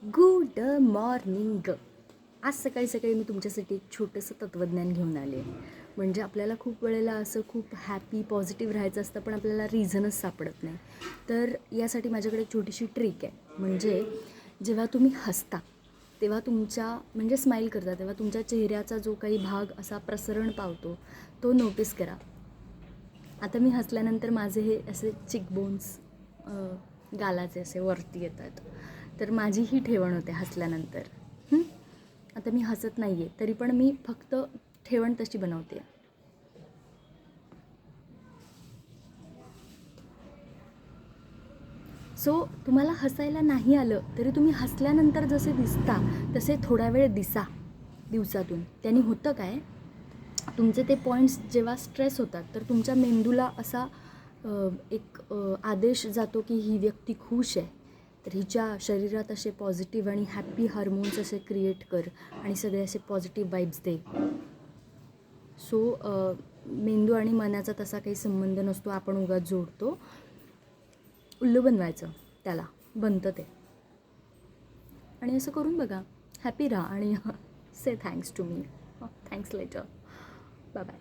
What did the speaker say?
Good morning. आज सकाळी सकाळी मी तुमच्यासाठी एक छोटंसं तत्त्वज्ञान घेऊन आले. म्हणजे आपल्याला खूप वेळेला असं खूप हॅपी पॉझिटिव्ह राहायचं असतं, पण आपल्याला रिझनच सापडत नाही. तर यासाठी माझ्याकडे एक छोटीशी ट्रिक आहे. म्हणजे जेव्हा तुम्ही हसता तेव्हा तुमच्या म्हणजे स्माईल करता तेव्हा तुमच्या चेहऱ्याचा जो काही भाग असा प्रसरण पावतो तो नोटीस करा. आता मी हसल्यानंतर माझे हे असे चिकबोन्स गालाचे असे वरती येतात. तर माझी ही ठेवण होते हसल्यानंतर. आता मी हसत नाही आहे तरी पण मी फक्त ठेवण तशी बनवते. सो तुम्हाला हसायला नाही आलं तरी तुम्ही हसल्यानंतर जसे दिसता तसे थोडा वेळ दिसा दिवसातून. त्यांनी होतं काय, तुमचे ते पॉईंट्स जेव्हा स्ट्रेस होतात तर तुमच्या मेंदूला असा एक आदेश जातो की ही व्यक्ती खुश आहे, तर हिच्या शरीरात असे पॉझिटिव्ह आणि हॅप्पी हार्मोन्स असे क्रिएट कर आणि सगळे असे पॉझिटिव्ह वाईब्स दे. सो मेंदू आणि मनाचा तसा काही संबंध नसतो, आपण उगाच जोडतो. उल्लू बनवायचं त्याला, बनतं ते. आणि असं करून बघा, हॅपी राहा आणि say thanks to me. Thanks later. Bye bye.